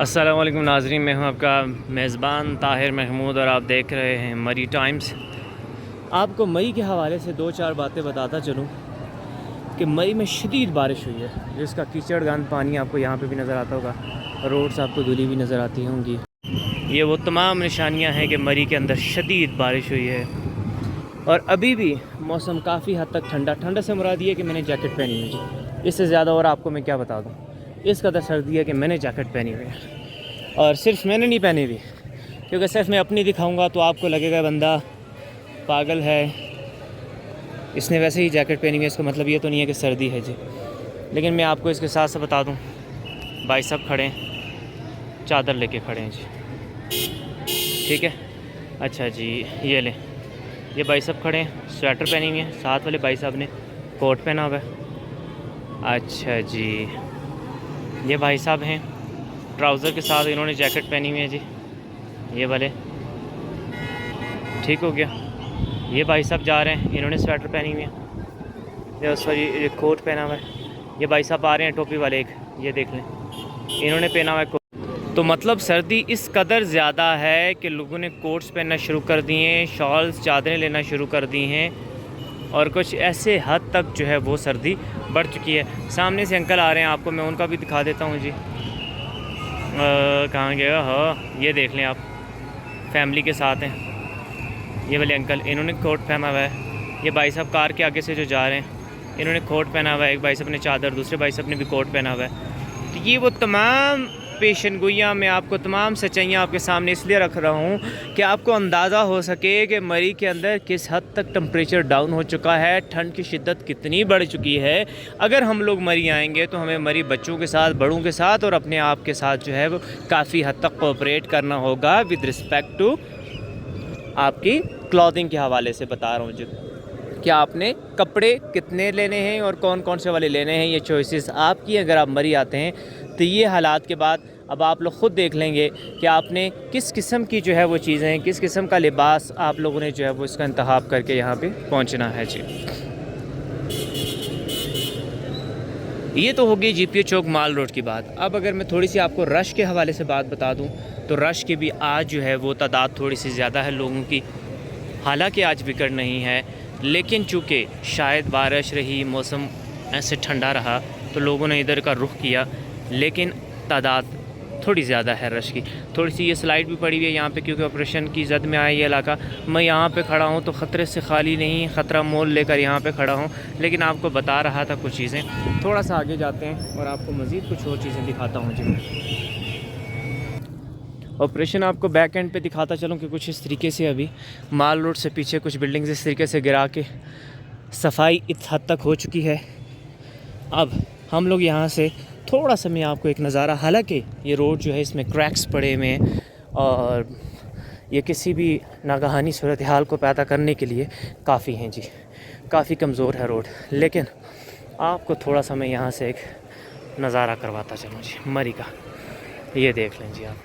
अस्सलाम वालेकुम नाज़रीन, मैं हूं आपका मेज़बान ताहिर महमूद और आप देख रहे हैं मरी टाइम्स। आपको मई के हवाले से दो चार बातें बताता चलूं कि मई में शदीद बारिश हुई है, जिसका कीचड़ गंद पानी आपको यहाँ पे भी नज़र आता होगा, रोड्स आपको धुली भी नज़र आती होंगी। ये वो तमाम निशानियाँ हैं कि मरी के अंदर शदीद बारिश हुई है और अभी भी मौसम काफ़ी हद तक ठंडा से मुराद ये कि मैंने जैकेट पहनी हुई है। इससे ज़्यादा और आपको मैं क्या बता दूँ, इस कदर सर्दी है कि मैंने जैकेट पहनी हुई है। और सिर्फ मैंने नहीं पहनी हुई, क्योंकि सिर्फ मैं अपनी दिखाऊंगा तो आपको लगेगा बंदा पागल है, इसने वैसे ही जैकेट पहनी हुई है, इसका मतलब ये तो नहीं है कि सर्दी है जी। लेकिन मैं आपको इसके साथ बता दूं, भाई सब खड़े हैं, चादर लेके खड़े हैं जी, ठीक है। अच्छा जी, ये लें, ये भाई सब खड़े हैं, स्वेटर पहनी हुई है, साथ वाले भाई साहब ने कोट पहना हुआ है। अच्छा जी, ये भाई साहब हैं ट्राउज़र के साथ, इन्होंने जैकेट पहनी हुई है जी, ये वाले, ठीक हो गया। ये भाई साहब जा रहे हैं, इन्होंने स्वेटर पहनी हुई है, सॉरी कोट पहना हुआ है। ये भाई साहब आ रहे हैं टोपी वाले, एक ये देख लें, इन्होंने पहना हुआ है कोट। तो मतलब सर्दी इस कदर ज़्यादा है कि लोगों ने कोट्स पहनना शुरू कर दिए हैं, शॉल्स चादरें लेना शुरू कर दी हैं और कुछ ऐसे हद तक जो है वो सर्दी बढ़ चुकी है। सामने से अंकल आ रहे हैं, आपको मैं उनका भी दिखा देता हूँ जी। कहाँ गया? हाँ, ये देख लें आप, फैमिली के साथ हैं ये वाले अंकल, इन्होंने कोट पहना हुआ है। ये भाई साहब कार के आगे से जो जा रहे हैं, इन्होंने कोट पहना हुआ है, एक भाई साहब ने चादर, दूसरे भाई साहब ने भी कोट पहना हुआ है। तो ये वो तमाम पेशन गोइयाँ, मैं आपको तमाम सच्चाइयाँ आपके सामने इसलिए रख रहा हूँ कि आपको अंदाज़ा हो सके कि मरी के अंदर किस हद तक टेम्परेचर डाउन हो चुका है, ठंड की शिद्दत कितनी बढ़ चुकी है। अगर हम लोग मरी आएंगे तो हमें मरी बच्चों के साथ, बड़ों के साथ और अपने आप के साथ जो है वो काफ़ी हद तक कोऑपरेट करना होगा विद रिस्पेक्ट टू आपकी क्लॉथिंग के हवाले से बता रहा हूँ जी, कि आपने कपड़े कितने लेने हैं और कौन कौन से वाले लेने हैं, ये चॉइसेस आपकी। अगर आप मरी आते हैं तो ये हालात के बाद अब आप लोग ख़ुद देख लेंगे कि आपने किस किस्म की जो है वो चीज़ें, किस किस्म का लिबास आप लोगों ने जो है वो इसका इंतखाब करके यहाँ पे पहुँचना है जी। ये तो होगी जीपीओ चौक माल रोड की बात। अब अगर मैं थोड़ी सी आपको रश के हवाले से बात बता दूँ तो रश की भी आज जो है वो तादाद थोड़ी सी ज़्यादा है लोगों की। हालांकि आज विकेट नहीं है, लेकिन चूँकि शायद बारिश रही, मौसम ऐसे ठंडा रहा तो लोगों ने इधर का रुख किया, लेकिन तादाद थोड़ी ज़्यादा है रश की। थोड़ी सी ये स्लाइड भी पड़ी हुई है यहाँ पे, क्योंकि ऑपरेशन की जद में आया ये इलाका। मैं यहाँ पे खड़ा हूँ तो ख़तरे से खाली नहीं, ख़तरा मोल लेकर यहाँ पे खड़ा हूँ, लेकिन आपको बता रहा था कुछ चीज़ें। थोड़ा सा आगे जाते हैं और आपको मज़ीद कुछ और चीज़ें दिखाता हूँ जी। ऑपरेशन आपको बैक एंड पे दिखाता चलूँ कि कुछ इस तरीके से अभी माल रोड से पीछे कुछ बिल्डिंग्स इस तरीके से गिरा के सफाई इस हद तक हो चुकी है। अब हम लोग यहाँ से थोड़ा सा मैं आपको एक नज़ारा, हालांकि ये रोड जो है इसमें क्रैक्स पड़े हुए हैं और ये किसी भी नागहानी सूरत हाल को पैदा करने के लिए काफ़ी हैं जी, काफ़ी कमज़ोर है रोड। लेकिन आपको थोड़ा सा मैं यहाँ से एक नज़ारा करवाता चलूँ जी मरी का, ये देख लें जी आप।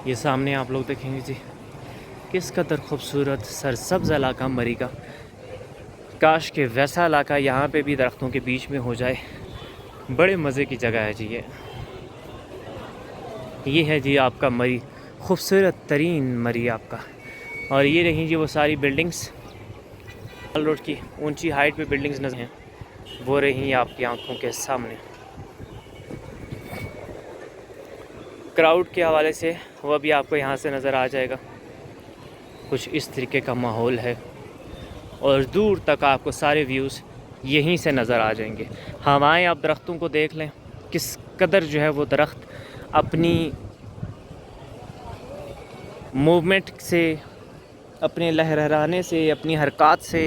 ये सामने आप लोग देखेंगे जी, किस कदर खूबसूरत सरसब्ज़ इलाका मरी का। काश के वैसा इलाका यहाँ पे भी दरख्तों के बीच में हो जाए, बड़े मज़े की जगह है जी। ये है जी आपका मरी, खूबसूरत तरीन मरी आपका। और ये रही जी वो सारी बिल्डिंग्स, माल रोड की ऊंची हाइट पे बिल्डिंग्स नज़र हैं, वो रही आपकी आंखों के सामने। क्राउड के हवाले से वह भी आपको यहाँ से नज़र आ जाएगा, कुछ इस तरीके का माहौल है और दूर तक आपको सारे व्यूज़ यहीं से नज़र आ जाएंगे। हवाएं, आप दरख्तों को देख लें, किस कदर जो है वो दरख्त अपनी मूवमेंट से, अपने लहराने से, अपनी हरकत से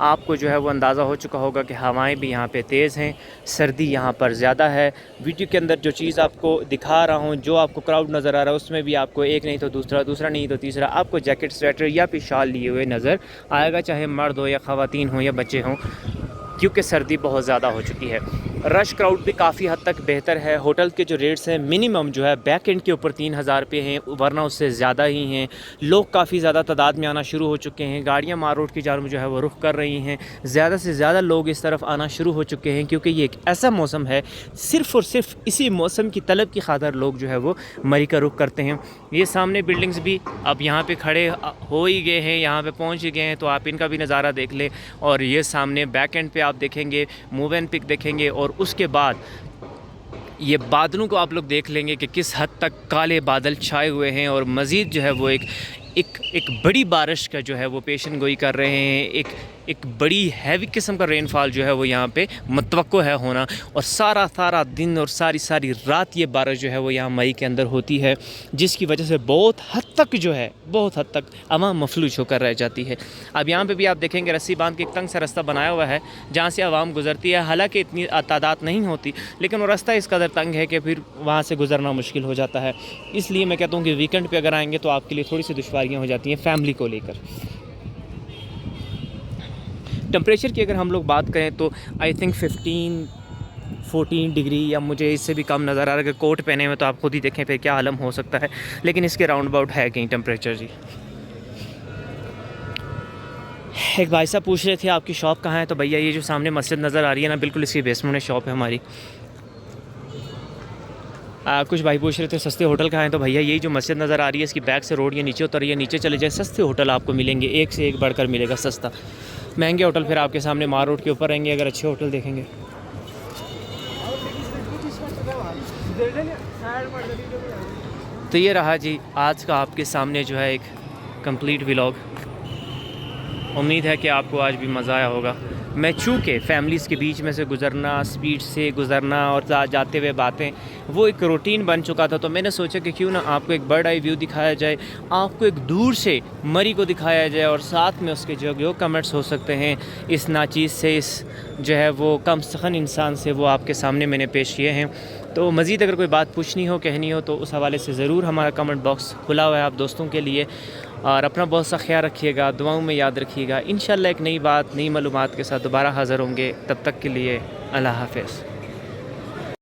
आपको जो है वो अंदाज़ा हो चुका होगा कि हवाएं भी यहाँ पे तेज़ हैं, सर्दी यहाँ पर ज़्यादा है। वीडियो के अंदर जो चीज़ आपको दिखा रहा हूँ, जो आपको क्राउड नज़र आ रहा है, उसमें भी आपको एक नहीं तो दूसरा, दूसरा नहीं तो तीसरा आपको जैकेट, स्वेटर या फिर शाल लिए हुए नज़र आएगा, चाहे मर्द हो या ख़वातीन हो या बच्चे हों, क्योंकि सर्दी बहुत ज़्यादा हो चुकी है। रश क्राउड भी काफ़ी हद तक बेहतर है। होटल के जो रेट्स हैं मिनिमम जो है बैक एंड के ऊपर 3,000 रुपये हैं, वरना उससे ज़्यादा ही हैं। लोग काफ़ी ज़्यादा तादाद में आना शुरू हो चुके हैं। गाड़ियाँ मार रोड की जानब जो है वो रुख कर रही हैं। ज़्यादा से ज़्यादा लोग इस तरफ आना शुरू हो चुके हैं, क्योंकि ये एक ऐसा मौसम है, सिर्फ़ और सिर्फ इसी मौसम की तलब की खातिर लोग जो है वो मरी का रुख करते हैं। ये सामने बिल्डिंग्स भी अब यहाँ पे खड़े हो ही गए हैं, यहाँ पे पहुँच ही गए हैं, तो आप इनका भी नज़ारा देख लें। और ये सामने बैक एंड पे आप देखेंगे मूव एंड पिक देखेंगे, और उसके बाद ये बादलों को आप लोग देख लेंगे कि किस हद तक काले बादल छाए हुए हैं, और मज़ीद जो है वो एक बड़ी बारिश का जो है वो पेशन गोई कर रहे हैं। एक बड़ी हैवी किस्म का रेनफॉल जो है वो यहाँ पे मतवक्को है होना, और सारा दिन और सारी रात ये बारिश जो है वो यहाँ मई के अंदर होती है, जिसकी वजह से बहुत हद तक अवाम मफलूज होकर रह जाती है। अब यहाँ पे भी आप देखेंगे रस्सी बांध के एक तंग सा रास्ता बनाया हुआ है जहाँ से आवाम गुजरती है। हालांकि इतनी तादाद नहीं होती, लेकिन वो रास्ता इस कदर तंग है कि फिर वहाँ से गुजरना मुश्किल हो जाता है। इसलिए मैं कहता हूँ कि वीकेंड पर अगर आएँगे तो आपके लिए थोड़ी सी दुश्वारियाँ हो जाती हैं फैमिली को लेकर। टेम्परेचर की अगर हम लोग बात करें तो आई थिंक 14 डिग्री या मुझे इससे भी कम नज़र आ रहा है। अगर कोट पहने हुए तो आप खुद ही देखें फिर क्या आलम हो सकता है, लेकिन इसके राउंड अबाउट है कहीं टेम्परेचर जी। एक भाई साहब पूछ रहे थे आपकी शॉप कहाँ है, तो भैया ये जो सामने मस्जिद नज़र आ रही है ना, बिल्कुल इसकी बेसमेंट में शॉप है हमारी। कुछ भाई पूछ रहे थे सस्ते होटल कहाँ हैं, तो भैया यही जो मस्जिद नज़र आ रही है इसकी बैक से रोड ये नीचे उतरिए, नीचे चले जाए, सस्ते होटल आपको मिलेंगे, एक से एक बढ़कर मिलेगा सस्ता। महंगे होटल फिर आपके सामने मार रोड के ऊपर रहेंगे अगर अच्छे होटल देखेंगे। तो ये रहा जी आज का आपके सामने जो है एक कंप्लीट व्लॉग। उम्मीद है कि आपको आज भी मज़ा आया होगा। मैं चूँकि फैमिलीज़ के बीच में से गुज़रना, स्पीड से गुज़रना और जाते हुए बातें वो एक रूटीन बन चुका था, तो मैंने सोचा कि क्यों ना आपको एक बर्ड आई व्यू दिखाया जाए, आपको एक दूर से मरी को दिखाया जाए, और साथ में उसके जो कमेंट्स हो सकते हैं इस नाचीज़ से, इस जो है वो कम सखन इंसान से, वो आपके सामने मैंने पेश किए हैं। तो मज़ीद अगर कोई बात पूछनी हो, कहनी हो, तो उस हवाले से ज़रूर हमारा कमेंट बॉक्स खुला हुआ है आप दोस्तों के लिए। और अपना बहुत सा ख्याल रखिएगा, दुआओं में याद रखिएगा। इंशाल्लाह एक नई बात, नई मालूमात के साथ दोबारा हाज़िर होंगे। तब तक के लिए अल्लाह हाफ़िज़।